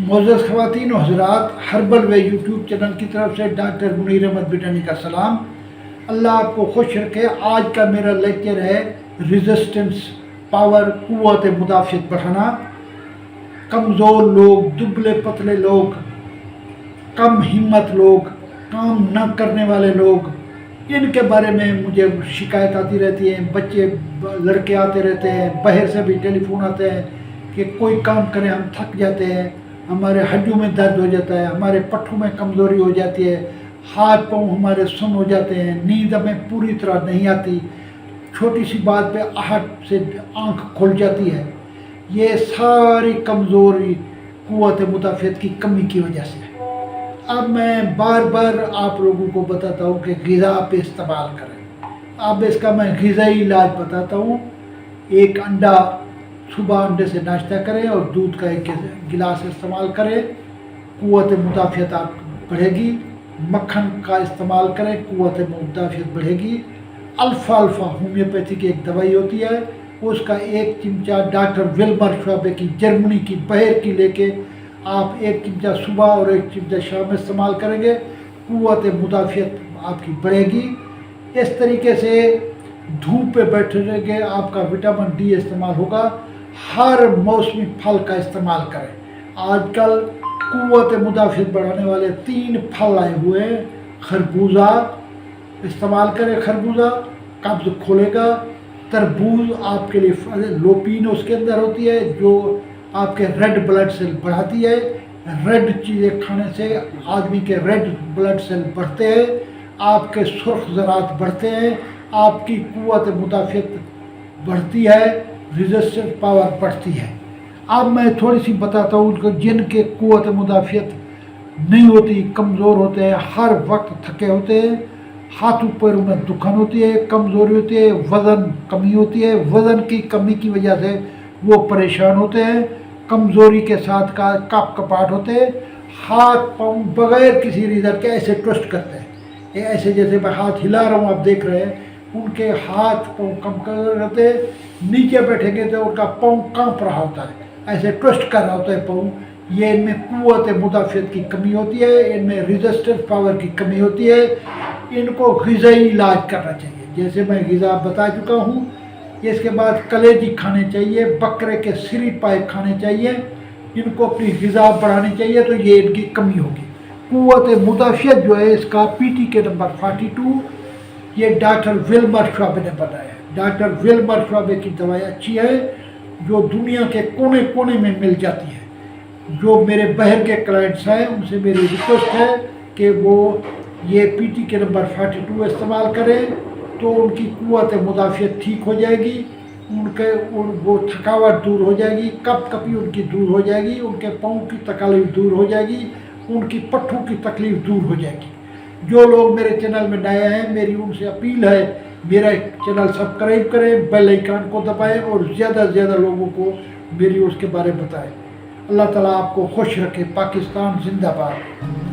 मुअज़्ज़ज़ ख़वातीन और हज़रात, हर्बल वे YouTube channel की तरफ से डॉक्टर मुनीर अहमद बिटानी का सलाम। अल्लाह आपको खुश रखे। आज का मेरा लेक्चर है रेजिस्टेंस पावर, क़ुव्वत मुदाफ़ियत बढ़ाना। कमज़ोर लोग, दुबले पतले लोग, कम हिम्मत लोग, काम न करने वाले लोग, इनके बारे में मुझे शिकायत आती रहती है। बच्चे लड़के आते रहते हैं, बाहर से भी टेलीफोन आते हैं कि कोई काम करें हम थक जाते हैं, हमारे हड्डियों में दर्द हो जाता है, हमारे पट्ठों में कमज़ोरी हो जाती है, हाथ पाँव हमारे सुन्न हो जाते हैं, नींद हमें पूरी तरह नहीं आती, छोटी सी बात पे आहट से आँख खुल जाती है। ये सारी कमज़ोरी क़ुव्वत मुदाफ़ियत की कमी की वजह से है। अब मैं बार बार आप लोगों को बताता हूँ कि ग़िज़ा पे इस्तेमाल करें। अब इसका मैं ग़िज़ाई इलाज बताता हूँ। एक अंडा, सुबह अंडे से नाश्ता करें और दूध का एक गिलास इस्तेमाल करें, क़ुव्वत मुदाफ़ियत आप बढ़ेगी। मक्खन का इस्तेमाल करें, क़ुव्वत मुदाफ़ियत बढ़ेगी। अल्फ़ा होम्योपैथी की एक दवाई होती है, उसका एक चिमचा डॉक्टर विल्मर श्वाबे की, जर्मनी की, बाहर की लेके आप एक चिमचा सुबह और एक चिमचा शाम में इस्तेमाल करेंगे, क़ुव्वत मुदाफ़ियत आपकी बढ़ेगी। इस तरीके से धूप पे बैठे रहेंगे, आपका विटामिन डी इस्तेमाल होगा। हर मौसमी फल का इस्तेमाल करें। आजकल क़ुव्वत मुदाफ़ियत बढ़ाने वाले 3 फल आए हुए हैं। खरबूजा इस्तेमाल करें, खरबूजा कब्ज़ खोलेगा। तरबूज आपके लिए लोपीन उसके अंदर होती है जो आपके रेड ब्लड सेल बढ़ाती है। रेड चीज़ें खाने से आदमी के रेड ब्लड सेल बढ़ते हैं, आपके सुर्ख ज़रात बढ़ते हैं, आपकी क़ुव्वत मुदाफ़ियत बढ़ती है, रेजिस्टेंस पावर बढ़ती है। अब मैं थोड़ी सी बताता हूँ उनको जिनके क़ुव्वत मुदाफ़ियत नहीं होती, कमज़ोर होते हैं, हर वक्त थके होते हैं, हाथों पैरों में दुखन होती है, कमज़ोरी होती है, वज़न कमी होती है। वज़न की कमी की वजह से वो परेशान होते हैं, कमज़ोरी के साथ का कप कपाट होते हैं, हाथ पाँव बग़ैर किसी रीज़न के ऐसे ट्विस्ट करते हैं। ये ऐसे जैसे मैं हाथ हिला रहा हूँ, आप देख रहे हैं, उनके हाथ पाँव कम कर रहते हैं। नीचे बैठेंगे तो उनका पाँव काँप रहा होता है, ऐसे ट्विस्ट कर रहा होता है पाँव। ये इनमें क़ुव्वत मुदाफ़ियत की कमी होती है, इनमें रेजिस्टेंस पावर की कमी होती है। इनको ग़िज़ाई इलाज करना चाहिए, जैसे मैं ग़िज़ा बता चुका हूँ। इसके बाद कलेजी खाने चाहिए, बकरे के सिरी पाए खाने चाहिए, इनको अपनी ग़िज़ा बढ़ानी चाहिए, तो ये इनकी कमी होगी। क़ुव्वत मुदाफ़ियत जो है इसका पीटी के नंबर 42 ये डॉक्टर विल्मर श्वाबे ने बनाया है। डॉक्टर विल्मर श्वाबे की दवाई अच्छी है, जो दुनिया के कोने कोने में मिल जाती है। जो मेरे बाहर के क्लाइंट्स हैं उनसे मेरी रिक्वेस्ट है कि वो ये पीटी के नंबर 42 इस्तेमाल करें, तो उनकी क़ुव्वत मुदाफ़ियत ठीक हो जाएगी, वो थकावट दूर हो जाएगी, कपी उनकी दूर हो जाएगी, उनके पाँव की तकलीफ़ दूर हो जाएगी, उनकी पट्ठों की तकलीफ़ दूर हो जाएगी। जो लोग मेरे चैनल में नए हैं, मेरी उनसे अपील है, मेरा चैनल सब्सक्राइब करें, बेल आइकन को दबाएं और ज़्यादा से ज़्यादा लोगों को मेरी उसके बारे में बताएं। अल्लाह ताला आपको खुश रखे। पाकिस्तान जिंदाबाद।